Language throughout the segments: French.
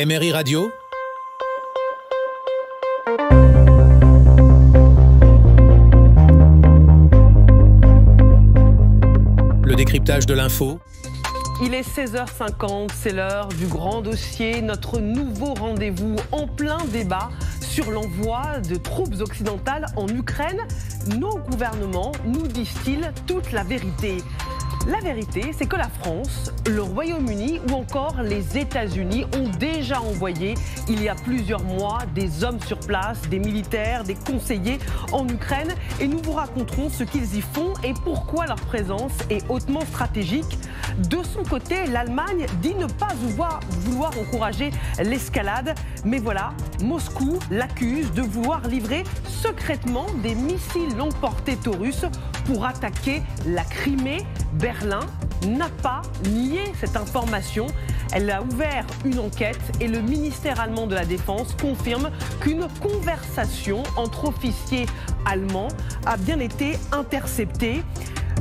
MRI Radio. Le décryptage de l'info. Il est 16h50, c'est l'heure du grand dossier, notre nouveau rendez-vous en plein débat sur l'envoi de troupes occidentales en Ukraine. Nos gouvernements nous disent-ils toute la vérité ? La vérité, c'est que la France, le Royaume-Uni ou encore les États-Unis ont déjà envoyé, il y a plusieurs mois, des hommes sur place, des militaires, des conseillers en Ukraine. Et nous vous raconterons ce qu'ils y font et pourquoi leur présence est hautement stratégique. De son côté, l'Allemagne dit ne pas vouloir encourager l'escalade. Mais voilà, Moscou l'accuse de vouloir livrer secrètement des missiles longue portée russes pour attaquer la Crimée. Berlin n'a pas nié cette information. Elle a ouvert une enquête et le ministère allemand de la Défense confirme qu'une conversation entre officiers allemands a bien été interceptée.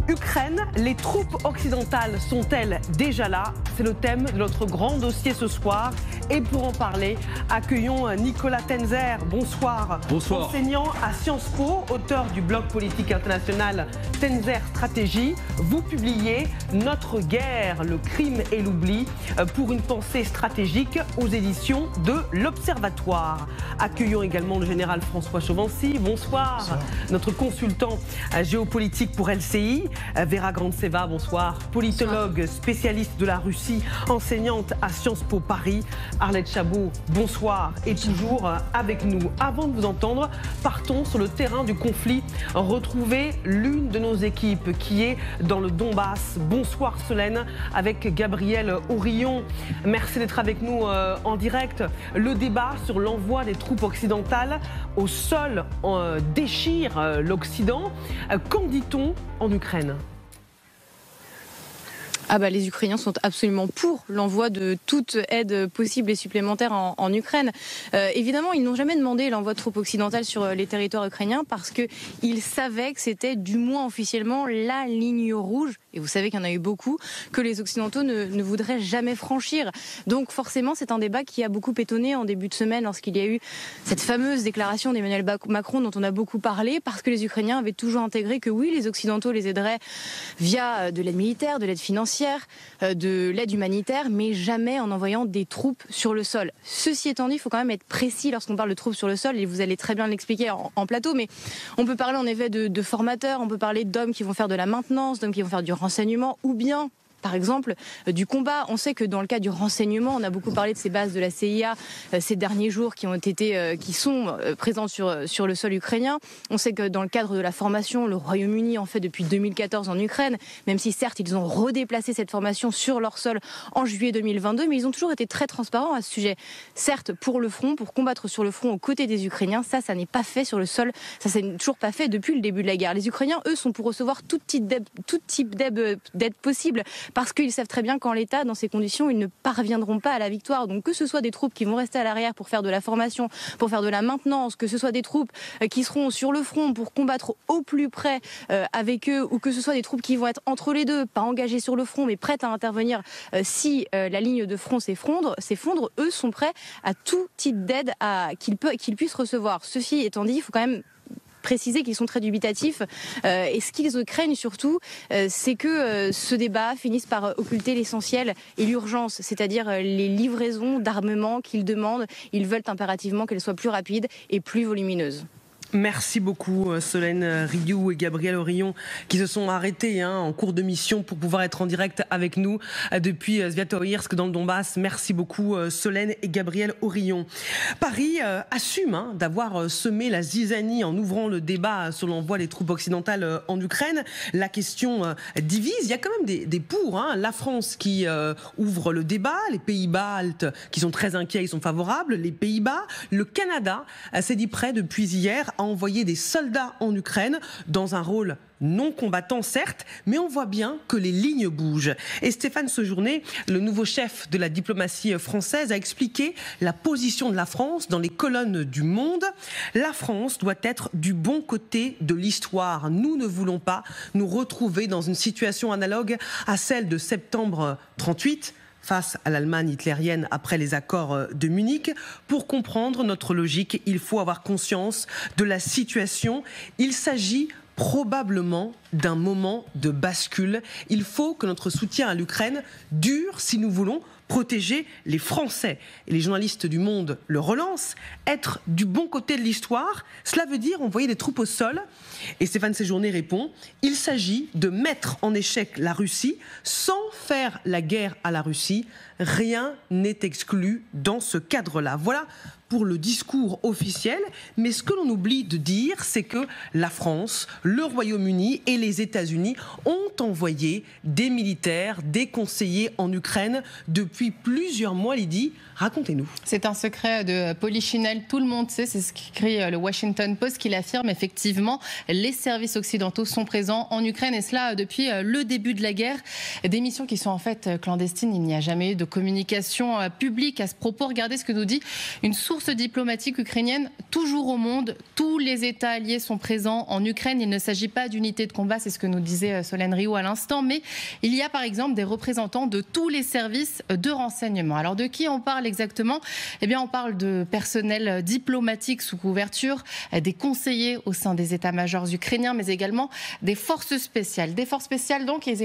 Ukraine, les troupes occidentales sont-elles déjà là? C'est le thème de notre grand dossier ce soir. Et pour en parler, accueillons Nicolas Tenzer. Bonsoir. Bonsoir. Enseignant à Sciences Po, auteur du blog politique international Tenzer Stratégie. Vous publiez Notre guerre, le crime et l'oubli pour une pensée stratégique aux éditions de l'Observatoire. Accueillons également le général François Chauvency. Bonsoir. Bonsoir. Notre consultant géopolitique pour LCI. Vera Grandseva, bonsoir. Politologue, spécialiste de la Russie, enseignante à Sciences Po Paris. Arlette Chabot, bonsoir. Et toujours avec nous. Avant de vous entendre, partons sur le terrain du conflit. Retrouver l'une de nos équipes qui est dans le Donbass. Bonsoir Solène, avec Gabriel Aurillon. Merci d'être avec nous en direct. Le débat sur l'envoi des troupes occidentales au sol déchire l'Occident. Qu'en dit-on en Ukraine ? Les Ukrainiens sont absolument pour l'envoi de toute aide possible et supplémentaire en Ukraine. Évidemment, ils n'ont jamais demandé l'envoi de troupes occidentales sur les territoires ukrainiens parce qu'ils savaient que c'était du moins officiellement la ligne rouge, et vous savez qu'il y en a eu beaucoup, que les Occidentaux ne voudraient jamais franchir. Donc forcément, c'est un débat qui a beaucoup étonné en début de semaine lorsqu'il y a eu cette fameuse déclaration d'Emmanuel Macron dont on a beaucoup parlé, parce que les Ukrainiens avaient toujours intégré que oui, les Occidentaux les aideraient via de l'aide militaire, de l'aide financière, de l'aide humanitaire, mais jamais en envoyant des troupes sur le sol. Ceci étant dit, il faut quand même être précis lorsqu'on parle de troupes sur le sol, et vous allez très bien l'expliquer en plateau, mais on peut parler en effet de formateurs, on peut parler d'hommes qui vont faire de la maintenance, d'hommes qui vont faire du renseignement, ou bien par exemple, du combat. On sait que dans le cas du renseignement, on a beaucoup parlé de ces bases de la CIA ces derniers jours qui sont présentes sur le sol ukrainien. On sait que dans le cadre de la formation, le Royaume-Uni en fait depuis 2014 en Ukraine, même si certes ils ont redéplacé cette formation sur leur sol en juillet 2022, mais ils ont toujours été très transparents à ce sujet. Certes, pour le front, pour combattre sur le front aux côtés des Ukrainiens, ça n'est pas fait sur le sol, ça c'est toujours pas fait depuis le début de la guerre. Les Ukrainiens, eux, sont pour recevoir tout type d'aide possible, parce qu'ils savent très bien qu'en l'état, dans ces conditions, ils ne parviendront pas à la victoire. Donc que ce soit des troupes qui vont rester à l'arrière pour faire de la formation, pour faire de la maintenance, que ce soit des troupes qui seront sur le front pour combattre au plus près avec eux, ou que ce soit des troupes qui vont être entre les deux, pas engagées sur le front, mais prêtes à intervenir si la ligne de front s'effondre, eux sont prêts à tout type d'aide qu'ils puissent recevoir. Ceci étant dit, il faut quand même préciser qu'ils sont très dubitatifs et ce qu'ils craignent surtout, c'est que ce débat finisse par occulter l'essentiel et l'urgence, c'est-à-dire les livraisons d'armement qu'ils demandent. Ils veulent impérativement qu'elles soient plus rapides et plus volumineuses. Merci beaucoup Solène Rioux et Gabriel Aurillon qui se sont arrêtés en cours de mission pour pouvoir être en direct avec nous depuis Sviatoïrsk dans le Donbass. Merci beaucoup Solène et Gabriel Aurillon. Paris assume d'avoir semé la zizanie en ouvrant le débat sur l'envoi des troupes occidentales en Ukraine. La question divise. Il y a quand même des pour. La France qui ouvre le débat, les pays baltes qui sont très inquiets, ils sont favorables. Les Pays-Bas, le Canada s'est dit prêt depuis hier à envoyer des soldats en Ukraine dans un rôle non combattant certes, mais on voit bien que les lignes bougent. Et Stéphane Sejourné, le nouveau chef de la diplomatie française, a expliqué la position de la France dans les colonnes du Monde. La France doit être du bon côté de l'histoire. Nous ne voulons pas nous retrouver dans une situation analogue à celle de septembre 38. face à l'Allemagne hitlérienne après les accords de Munich. Pour comprendre notre logique, il faut avoir conscience de la situation. Il s'agit probablement d'un moment de bascule. Il faut que notre soutien à l'Ukraine dure si nous voulons protéger les Français. Et les journalistes du Monde le relancent. Être du bon côté de l'histoire, cela veut dire envoyer des troupes au sol. Et Stéphane Séjourné répond, il s'agit de mettre en échec la Russie sans faire la guerre à la Russie. Rien n'est exclu dans ce cadre-là. Voilà pour le discours officiel, mais ce que l'on oublie de dire, c'est que la France, le Royaume-Uni et les États-Unis ont envoyé des militaires, des conseillers en Ukraine depuis plusieurs mois. Lydie, racontez-nous. C'est un secret de Polichinelle, tout le monde sait, c'est ce qu'écrit le Washington Post qui l'affirme. Effectivement, les services occidentaux sont présents en Ukraine et cela depuis le début de la guerre. Des missions qui sont en fait clandestines, il n'y a jamais eu de communication publique à ce propos. Regardez ce que nous dit une source diplomatique ukrainienne, toujours au monde, tous les États alliés sont présents en Ukraine. Il ne s'agit pas d'unités de combat, c'est ce que nous disait Solène Rioux à l'instant, mais il y a par exemple des représentants de tous les services de renseignement. Alors de qui on parle exactement? Eh bien on parle de personnel diplomatique sous couverture, des conseillers au sein des états-majors ukrainiens, mais également des forces spéciales. Des forces spéciales donc, et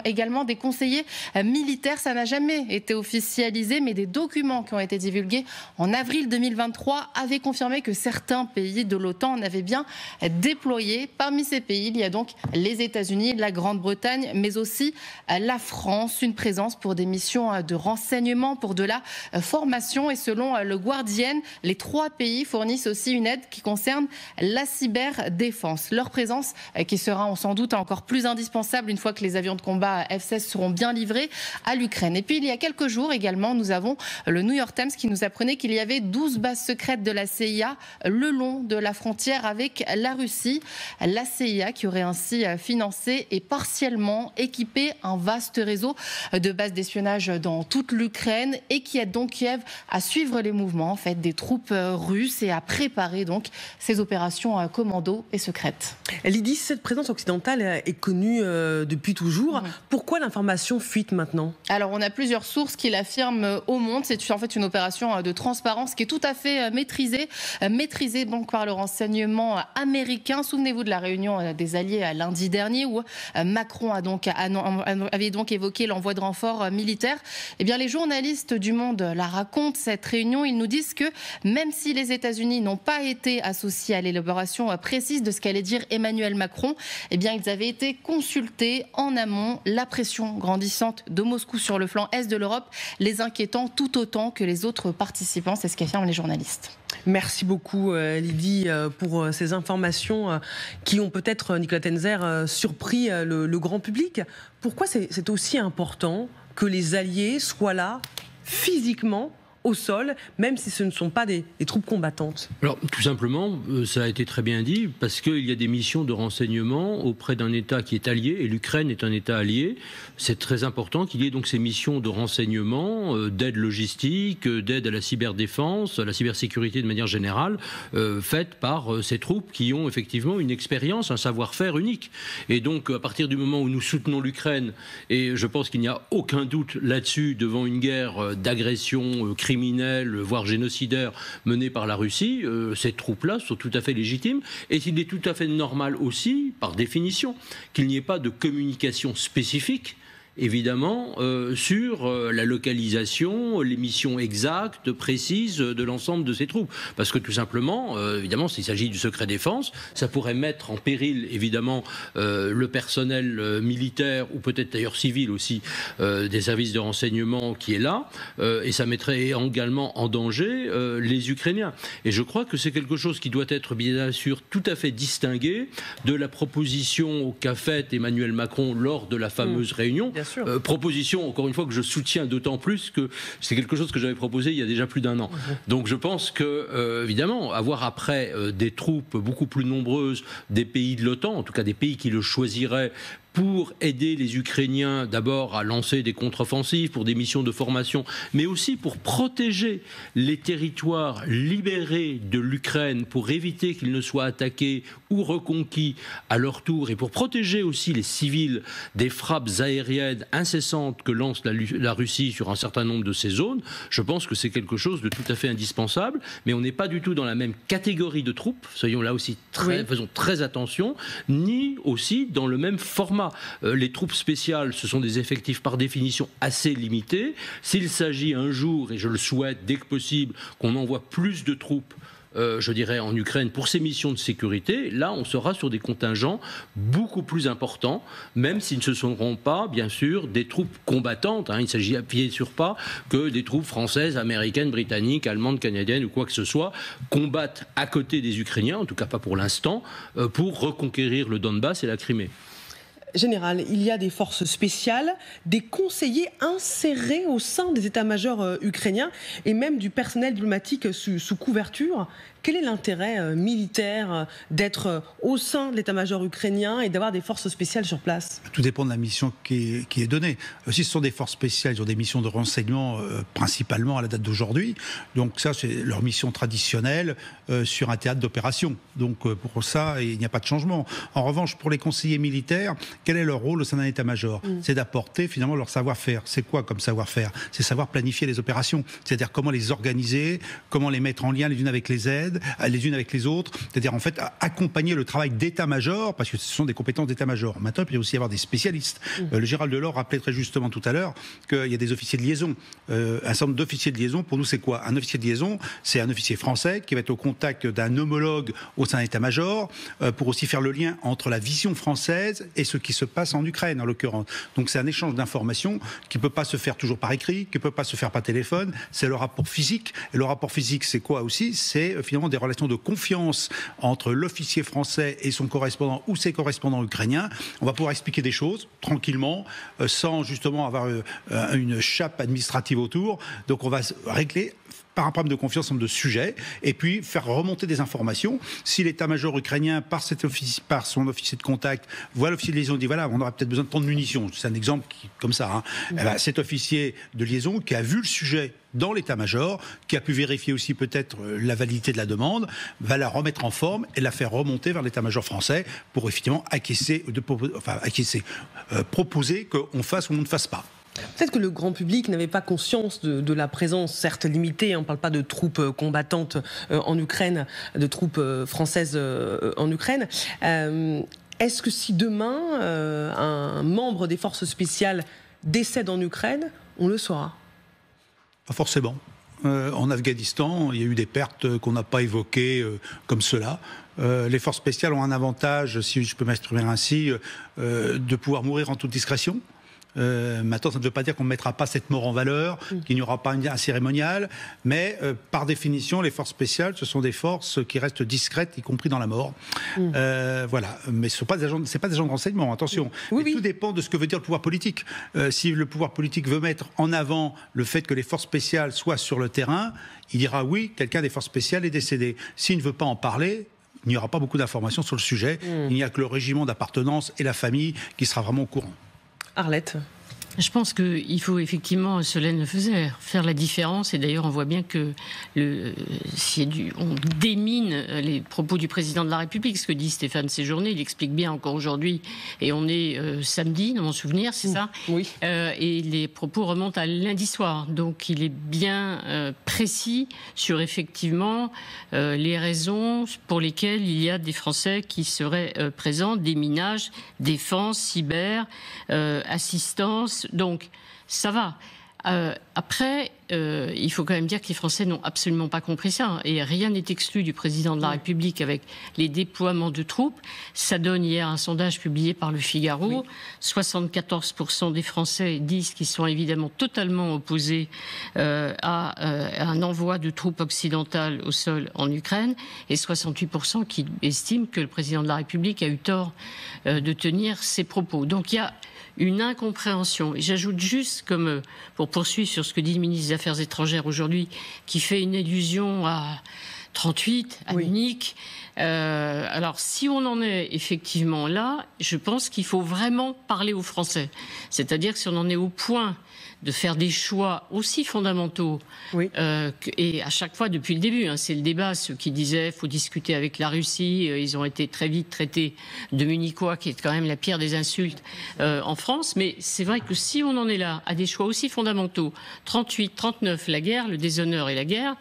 également des conseillers militaires. Ça n'a jamais été officialisé, mais des documents qui ont été divulgués en avril 2023 avaient confirmé que certains pays de l'OTAN en avaient bien déployé. Parmi ces pays, il y a donc les États-Unis, la Grande-Bretagne, mais aussi la France. Une présence pour des missions de renseignement, pour de la formation. Et selon le Guardian, les 3 pays fournissent aussi une aide qui concerne la cyberdéfense. Leur présence qui sera sans doute encore plus indispensable une fois que les avions de combat F-16 seront bien livrés à l'Ukraine. Et puis il y a quelques jours également, nous avons le New York Times qui nous apprenait qu'il y avait 12 bases secrètes de la CIA le long de la frontière avec la Russie. La CIA qui aurait ainsi financé et partiellement équipé un vaste réseau de bases d'espionnage dans toute l'Ukraine et qui aide donc Kiev à suivre les mouvements en fait, des troupes russes et à préparer donc ces opérations commando et secrètes. Lydie, cette présence occidentale est connue depuis toujours. Pourquoi l'information fuite maintenant? Alors on a plusieurs sources qui l'affirment au monde. C'est en fait une opération de transparence qui est tout à fait maîtrisée donc par le renseignement américain. Souvenez-vous de la réunion des alliés lundi dernier où Macron avait donc évoqué l'envoi de renforts militaires. Eh bien, les journalistes du Monde la racontent, cette réunion. Ils nous disent que même si les États-Unis n'ont pas été associés à l'élaboration précise de ce qu'allait dire Emmanuel Macron, eh bien, ils avaient été consultés en amont. La pression grandissante de Moscou sur le flanc est de l'Europe les inquiétant tout autant que les autres participants. C'est ce qu'affirment les journalistes. Merci beaucoup Lydie pour ces informations qui ont peut-être, Nicolas Tenzer, surpris le grand public. Pourquoi c'est aussi important que les alliés soient là physiquement au sol, même si ce ne sont pas des troupes combattantes? Alors, tout simplement, ça a été très bien dit, parce qu'il y a des missions de renseignement auprès d'un État qui est allié, et l'Ukraine est un État allié. C'est très important qu'il y ait donc ces missions de renseignement, d'aide logistique, d'aide à la cyberdéfense, à la cybersécurité de manière générale, faites par ces troupes qui ont effectivement une expérience, un savoir-faire unique. Et donc, à partir du moment où nous soutenons l'Ukraine, et je pense qu'il n'y a aucun doute là-dessus, devant une guerre d'agression criminelle, voire génocidaire, menée par la Russie, ces troupes-là sont tout à fait légitimes. Et il est tout à fait normal aussi, par définition, qu'il n'y ait pas de communication spécifique, évidemment, sur la localisation, les missions exactes, précises de l'ensemble de ces troupes. Parce que tout simplement, évidemment, s'il s'agit du secret défense, ça pourrait mettre en péril, évidemment, le personnel militaire, ou peut-être d'ailleurs civil aussi, des services de renseignement qui est là, et ça mettrait également en danger les Ukrainiens. Et je crois que c'est quelque chose qui doit être, bien sûr, tout à fait distingué de la proposition qu'a faite Emmanuel Macron lors de la fameuse réunion. Proposition, encore une fois, que je soutiens d'autant plus que c'est quelque chose que j'avais proposé il y a déjà plus d'un an. Donc je pense que, évidemment, avoir après des troupes beaucoup plus nombreuses des pays de l'OTAN, en tout cas des pays qui le choisiraient pour aider les Ukrainiens d'abord à lancer des contre-offensives, pour des missions de formation, mais aussi pour protéger les territoires libérés de l'Ukraine, pour éviter qu'ils ne soient attaqués ou reconquis à leur tour, et pour protéger aussi les civils des frappes aériennes incessantes que lance la Russie sur un certain nombre de ces zones. Je pense que c'est quelque chose de tout à fait indispensable, mais on n'est pas du tout dans la même catégorie de troupes, soyons là aussi faisons très attention, ni aussi dans le même format. Les troupes spéciales, ce sont des effectifs par définition assez limités. S'il s'agit un jour, et je le souhaite dès que possible, qu'on envoie plus de troupes je dirais en Ukraine pour ces missions de sécurité, là on sera sur des contingents beaucoup plus importants, même s'ils ne seront pas bien sûr des troupes combattantes, il s'agit à pied sur pas que des troupes françaises, américaines, britanniques, allemandes, canadiennes ou quoi que ce soit combattent à côté des Ukrainiens, en tout cas pas pour l'instant, pour reconquérir le Donbass et la Crimée. Général, il y a des forces spéciales, des conseillers insérés au sein des états-majors ukrainiens et même du personnel diplomatique sous couverture. Quel est l'intérêt militaire d'être au sein de l'état-major ukrainien et d'avoir des forces spéciales sur place? Tout dépend de la mission qui est donnée. Si ce sont des forces spéciales, ils ont des missions de renseignement principalement à la date d'aujourd'hui. Donc ça, c'est leur mission traditionnelle sur un théâtre d'opération. Donc pour ça, il n'y a pas de changement. En revanche, pour les conseillers militaires, quel est leur rôle au sein d'un état-major? C'est d'apporter finalement leur savoir-faire. C'est quoi comme savoir-faire? C'est savoir planifier les opérations. C'est-à-dire comment les organiser, comment les mettre en lien les unes avec les unes avec les autres, c'est-à-dire en fait accompagner le travail d'état-major, parce que ce sont des compétences d'état-major. Maintenant, il peut aussi y avoir des spécialistes. Le Gérald Delors rappelait très justement tout à l'heure qu'il y a des officiers de liaison. Un certain nombre d'officiers de liaison, pour nous, c'est quoi? Un officier de liaison, c'est un officier français qui va être au contact d'un homologue au sein d'état-major pour aussi faire le lien entre la vision française et ce qui se passe en Ukraine, en l'occurrence. Donc c'est un échange d'informations qui ne peut pas se faire toujours par écrit, qui ne peut pas se faire par téléphone. C'est le rapport physique. Et le rapport physique, c'est quoi aussi? C'est finalement des relations de confiance entre l'officier français et son correspondant ou ses correspondants ukrainiens. On va pouvoir expliquer des choses tranquillement, sans justement avoir une chape administrative autour. Donc on va régler par un problème de confiance un nombre de sujets, et puis faire remonter des informations. Si l'état-major ukrainien, par son officier de contact, voit l'officier de liaison et dit voilà, on aura peut-être besoin de tant de munitions, c'est un exemple comme ça, eh ben, cet officier de liaison qui a vu le sujet dans l'état-major, qui a pu vérifier aussi peut-être la validité de la demande, va la remettre en forme et la faire remonter vers l'état-major français pour effectivement proposer qu'on fasse ou on ne fasse pas. Peut-être que le grand public n'avait pas conscience de la présence, certes limitée, on ne parle pas de troupes combattantes en Ukraine, de troupes françaises en Ukraine. Est-ce que si demain, un membre des forces spéciales décède en Ukraine, on le saura? Pas forcément. En Afghanistan, il y a eu des pertes qu'on n'a pas évoquées comme cela. Les forces spéciales ont un avantage, si je peux m'exprimer ainsi, de pouvoir mourir en toute discrétion. Maintenant, ça ne veut pas dire qu'on ne mettra pas cette mort en valeur, qu'il n'y aura pas un cérémonial, mais par définition, les forces spéciales, ce sont des forces qui restent discrètes, y compris dans la mort. Voilà. Mais ce n'est pas des agents de renseignement, attention. Tout dépend de ce que veut dire le pouvoir politique. Si le pouvoir politique veut mettre en avant le fait que les forces spéciales soient sur le terrain, il dira oui, quelqu'un des forces spéciales est décédé. S'il ne veut pas en parler, il n'y aura pas beaucoup d'informations sur le sujet. Il n'y a que le régiment d'appartenance et la famille qui sera vraiment au courant. Arlette. Je pense qu'il faut effectivement, Solène le faisait, faire la différence. Et d'ailleurs, on voit bien que on démine les propos du président de la République, ce que dit Stéphane Séjourné. Il explique bien encore aujourd'hui. Et on est samedi, dans mon souvenir, c'est ça? Oui. Et les propos remontent à lundi soir. Donc, il est bien précis sur effectivement les raisons pour lesquelles il y a des Français qui seraient présents, déminage, défense, cyber, assistance. Donc, ça va. Après, il faut quand même dire que les Français n'ont absolument pas compris ça. Et rien n'est exclu du président de la République avec les déploiements de troupes. Ça donne hier un sondage publié par Le Figaro. 74% des Français disent qu'ils sont évidemment totalement opposés à un envoi de troupes occidentales au sol en Ukraine. Et 68% qui estiment que le président de la République a eu tort de tenir ses propos. Donc il y a une incompréhension. Et j'ajoute juste, comme pour poursuivre sur ce que dit le ministre des Affaires étrangères aujourd'hui, qui fait une allusion à 38 à Munich. Alors, si on en est effectivement là, je pense qu'il faut vraiment parler aux Français. C'est-à-dire que si on en est au point de faire des choix aussi fondamentaux, et à chaque fois depuis le début, c'est le débat, ceux qui disaient faut discuter avec la Russie, ils ont été très vite traités de Munichois, qui est quand même la pire des insultes en France, mais c'est vrai que si on en est là à des choix aussi fondamentaux, 38, 39, la guerre, le déshonneur et la guerre,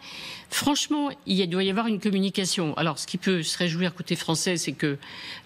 franchement, il doit y avoir une communication. Alors, ce qui peut se réjouir côté français, c'est que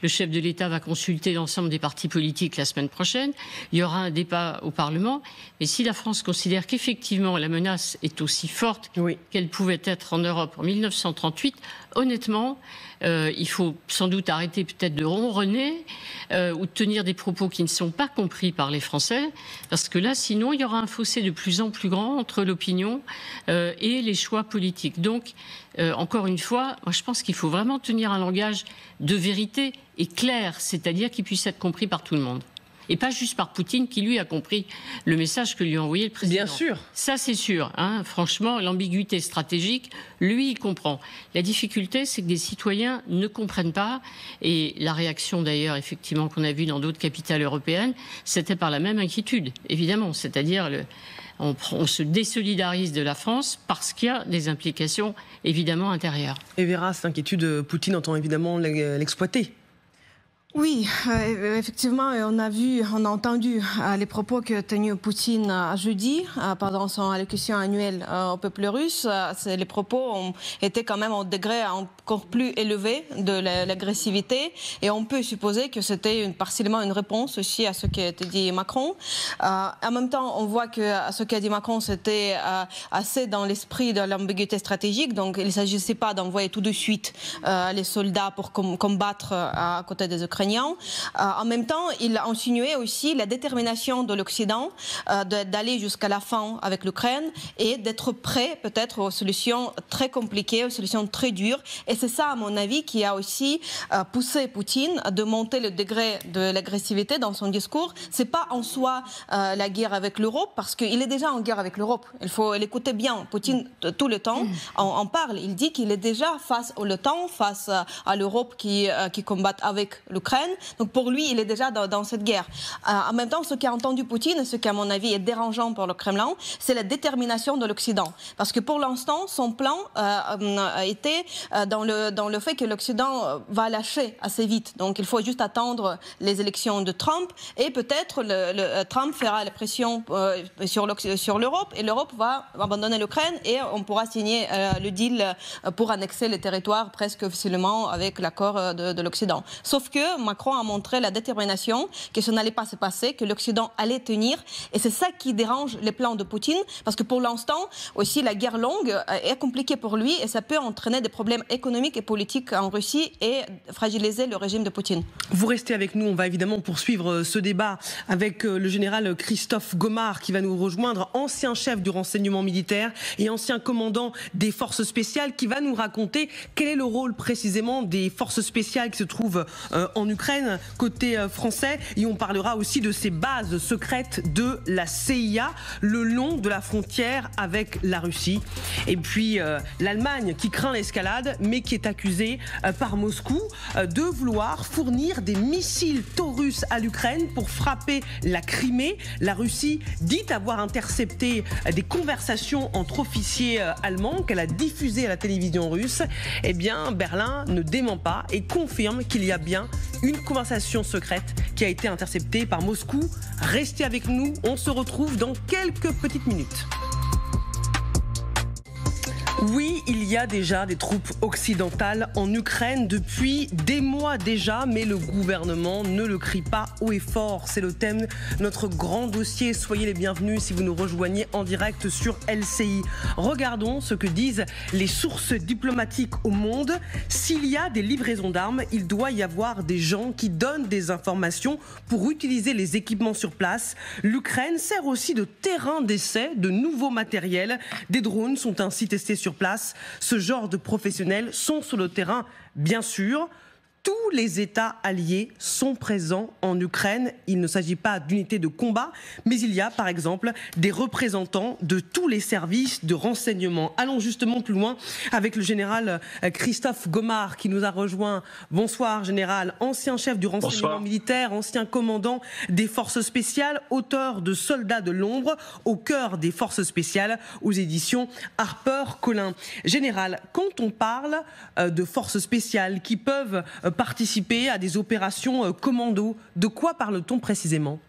le chef de l'État va consulter l'ensemble des partis politiques la semaine prochaine. Il y aura un débat au Parlement. Mais si la France considère qu'effectivement la menace est aussi forte qu'elle pouvait être en Europe en 1938, honnêtement, il faut sans doute arrêter peut-être de ronronner ou de tenir des propos qui ne sont pas compris par les Français, parce que là, sinon, il y aura un fossé de plus en plus grand entre l'opinion et les choix politiques. Donc, encore une fois, moi, je pense qu'il faut vraiment tenir un langage de vérité et clair, c'est-à-dire qui puisse être compris par tout le monde. Et pas juste par Poutine, qui lui a compris le message que lui a envoyé le président. Bien sûr. Ça, c'est sûr. Franchement, l'ambiguïté stratégique, lui, il comprend. La difficulté, c'est que des citoyens ne comprennent pas. Et la réaction, d'ailleurs, effectivement, qu'on a vue dans d'autres capitales européennes, c'était par la même inquiétude, évidemment. C'est-à-dire, on se désolidarise de la France parce qu'il y a des implications, évidemment, intérieures. Et Vera, cette inquiétude, Poutine entend évidemment l'exploiter. Oui, effectivement, on a entendu les propos que tenu Poutine jeudi pendant son allocution annuelle au peuple russe. Les propos ont été quand même au degré encore plus élevé de l'agressivité, et on peut supposer que c'était partiellement une réponse aussi à ce qu'a dit Macron. En même temps, on voit que ce qu'a dit Macron, c'était assez dans l'esprit de l'ambiguïté stratégique, donc il ne s'agissait pas d'envoyer tout de suite les soldats pour combattre à côté des Ukrainiens. En même temps, il a insinué aussi la détermination de l'Occident d'aller jusqu'à la fin avec l'Ukraine et d'être prêt peut-être aux solutions très compliquées, aux solutions très dures. Et c'est ça, à mon avis, qui a aussi poussé Poutine de monter le degré de l'agressivité dans son discours. C'est pas en soi la guerre avec l'Europe, parce qu'il est déjà en guerre avec l'Europe. Il faut l'écouter bien. Poutine, tout le temps, en parle. Il dit qu'il est déjà face à l'OTAN, face à l'Europe qui combat avec l'Ukraine. Donc pour lui, il est déjà dans cette guerre. En même temps, ce qu'a entendu Poutine, et ce qui à mon avis est dérangeant pour le Kremlin, c'est la détermination de l'Occident. Parce que pour l'instant, son plan était dans le fait que l'Occident va lâcher assez vite. Donc il faut juste attendre les élections de Trump, et peut-être Trump fera la pression sur l'Europe, et l'Europe va abandonner l'Ukraine, et on pourra signer le deal pour annexer les territoires presque officiellement avec l'accord de l'Occident. Sauf que Macron a montré la détermination que ça n'allait pas se passer, que l'Occident allait tenir, et c'est ça qui dérange les plans de Poutine, parce que pour l'instant aussi la guerre longue est compliquée pour lui, et ça peut entraîner des problèmes économiques et politiques en Russie et fragiliser le régime de Poutine. Vous restez avec nous, on va évidemment poursuivre ce débat avec le général Christophe Gomard qui va nous rejoindre, ancien chef du renseignement militaire et ancien commandant des forces spéciales, qui va nous raconter quel est le rôle précisément des forces spéciales qui se trouvent en Ukraine, côté français, et on parlera aussi de ces bases secrètes de la CIA le long de la frontière avec la Russie. Et puis l'Allemagne qui craint l'escalade, mais qui est accusée par Moscou de vouloir fournir des missiles Taurus à l'Ukraine pour frapper la Crimée. La Russie dit avoir intercepté des conversations entre officiers allemands qu'elle a diffusées à la télévision russe. Eh bien, Berlin ne dément pas et confirme qu'il y a bien une conversation secrète qui a été interceptée par Moscou. Restez avec nous, on se retrouve dans quelques petites minutes. Oui, il y a déjà des troupes occidentales en Ukraine depuis des mois déjà, mais le gouvernement ne le crie pas haut et fort. C'est le thème de notre grand dossier. Soyez les bienvenus si vous nous rejoignez en direct sur LCI. Regardons ce que disent les sources diplomatiques au monde. S'il y a des livraisons d'armes, il doit y avoir des gens qui donnent des informations pour utiliser les équipements sur place. L'Ukraine sert aussi de terrain d'essai de nouveaux matériels. Des drones sont ainsi testés sur place. Ce genre de professionnels sont sur le terrain, bien sûr. tous les États alliés sont présents en Ukraine. Il ne s'agit pas d'unités de combat, mais il y a par exemple des représentants de tous les services de renseignement. Allons justement plus loin avec le général Christophe Gomard qui nous a rejoint. Bonsoir général, ancien chef du renseignement militaire, ancien commandant des forces spéciales, auteur de Soldats de l'ombre, au cœur des forces spéciales, aux éditions HarperCollins. Général, quand on parle de forces spéciales qui peuvent participer à des opérations commando, de quoi parle-t-on précisément?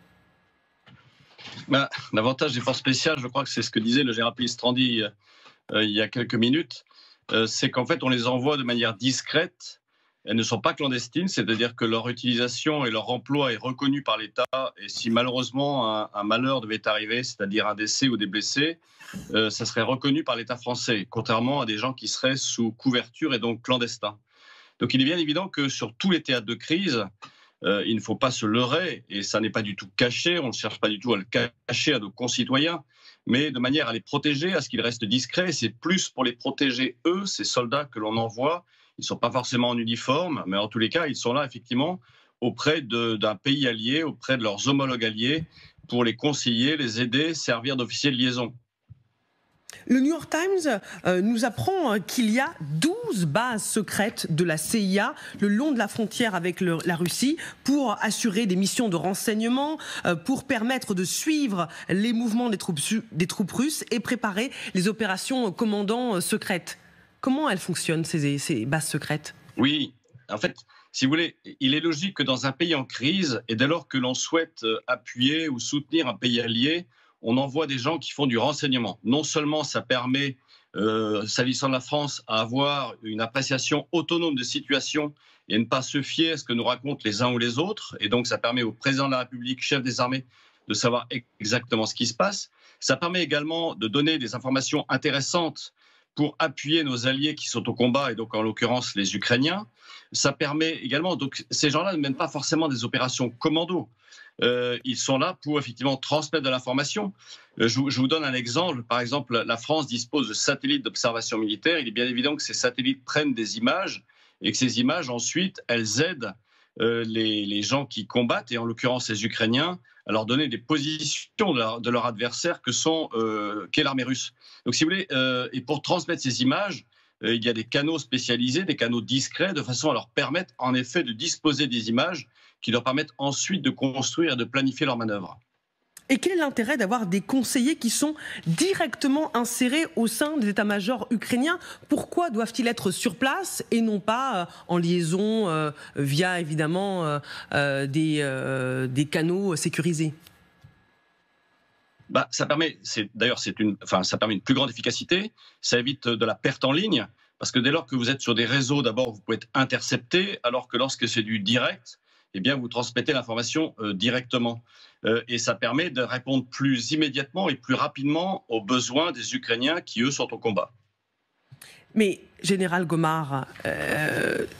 L'avantage des forces spéciales, je crois que c'est ce que disait le général Pistrandi il y a quelques minutes, c'est qu'en fait on les envoie de manière discrète. Elles ne sont pas clandestines, c'est-à-dire que leur utilisation et leur emploi est reconnu par l'État. Et si malheureusement un malheur devait arriver, c'est-à-dire un décès ou des blessés, ça serait reconnu par l'État français, contrairement à des gens qui seraient sous couverture et donc clandestins. Donc il est bien évident que sur tous les théâtres de crise, il ne faut pas se leurrer, et ça n'est pas du tout caché, on ne cherche pas du tout à le cacher à nos concitoyens, mais de manière à les protéger, à ce qu'ils restent discrets. C'est plus pour les protéger, eux, ces soldats que l'on envoie. Ils ne sont pas forcément en uniforme, mais en tous les cas, ils sont là effectivement auprès d'un pays allié, auprès de leurs homologues alliés, pour les conseiller, les aider, servir d'officiers de liaison. Le New York Times nous apprend qu'il y a 12 bases secrètes de la CIA le long de la frontière avec la Russie pour assurer des missions de renseignement, pour permettre de suivre les mouvements des troupes russes et préparer les opérations commandant secrètes. Comment elles fonctionnent, ces bases secrètes? Oui, en fait, si vous voulez, il est logique que dans un pays en crise, et dès lors que l'on souhaite appuyer ou soutenir un pays allié, on envoie des gens qui font du renseignement. Non seulement ça permet, s'agissant de la France, à avoir une appréciation autonome de situation et à ne pas se fier à ce que nous racontent les uns ou les autres, et donc ça permet au président de la République, chef des armées, de savoir exactement ce qui se passe. Ça permet également de donner des informations intéressantes pour appuyer nos alliés qui sont au combat, et donc en l'occurrence les Ukrainiens. Ça permet également, donc ces gens-là ne mènent pas forcément des opérations commando. Ils sont là pour effectivement transmettre de l'information. Je vous donne un exemple. Par exemple, la France dispose de satellites d'observation militaire. Il est bien évident que ces satellites prennent des images et que ces images, ensuite, elles aident les gens qui combattent, et en l'occurrence les Ukrainiens, à leur donner des positions de leur adversaire qu'est l'armée russe. Donc si vous voulez, et pour transmettre ces images, il y a des canaux spécialisés, des canaux discrets, de façon à leur permettre en effet de disposer des images qui leur permettent ensuite de construire et de planifier leurs manœuvres. Et quel est l'intérêt d'avoir des conseillers qui sont directement insérés au sein des états-majors ukrainiens? Pourquoi doivent-ils être sur place et non pas en liaison via évidemment des canaux sécurisés? Ça permet, ça permet une plus grande efficacité, ça évite de la perte en ligne, parce que dès lors que vous êtes sur des réseaux, d'abord vous pouvez être intercepté, alors que lorsque c'est du direct, eh bien, vous transmettez l'information directement. Et ça permet de répondre plus immédiatement et plus rapidement aux besoins des Ukrainiens qui, eux, sont au combat. Mais, général Gomard,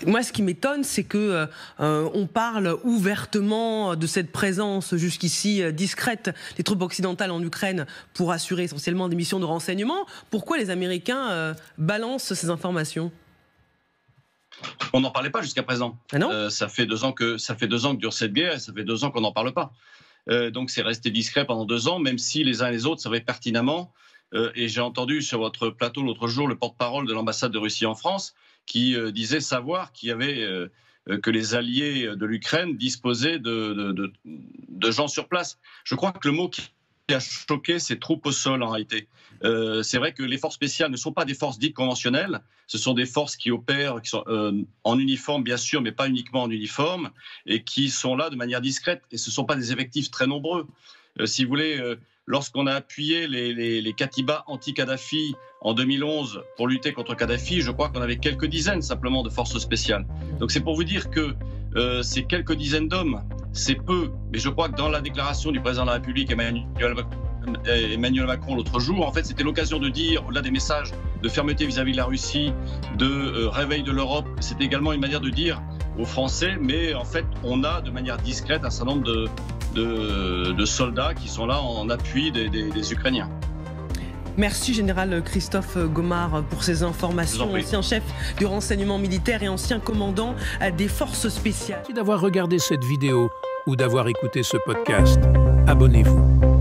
moi, ce qui m'étonne, c'est que on parle ouvertement de cette présence jusqu'ici discrète des troupes occidentales en Ukraine pour assurer essentiellement des missions de renseignement. Pourquoi les Américains balancent ces informations ? On n'en parlait pas jusqu'à présent. Ah non ça fait 2 ans que dure cette guerre, et ça fait 2 ans qu'on n'en parle pas. Donc c'est resté discret pendant 2 ans, même si les uns et les autres savaient pertinemment. Et j'ai entendu sur votre plateau l'autre jour le porte-parole de l'ambassade de Russie en France qui disait savoir qu'il y avait que les alliés de l'Ukraine disposaient de gens sur place. Je crois que le mot qui a choqué, c'est troupes au sol en réalité. C'est vrai que les forces spéciales ne sont pas des forces dites conventionnelles, ce sont des forces qui opèrent, qui sont en uniforme bien sûr, mais pas uniquement en uniforme, et qui sont là de manière discrète, et ce ne sont pas des effectifs très nombreux. Si vous voulez, lorsqu'on a appuyé les Katiba anti-Kadhafi en 2011 pour lutter contre Kadhafi, je crois qu'on avait quelques dizaines simplement de forces spéciales. Donc c'est pour vous dire que ces quelques dizaines d'hommes, c'est peu, mais je crois que dans la déclaration du président de la République, Emmanuel Macron, l'autre jour, en fait, c'était l'occasion de dire, au-delà des messages de fermeté vis-à-vis de la Russie, de réveil de l'Europe, c'était également une manière de dire aux Français, mais en fait, on a de manière discrète un certain nombre de soldats qui sont là en appui des Ukrainiens. Merci Général Christophe Gomard pour ces informations. Ancien chef du renseignement militaire et ancien commandant des forces spéciales. Merci d'avoir regardé cette vidéo ou d'avoir écouté ce podcast. Abonnez-vous.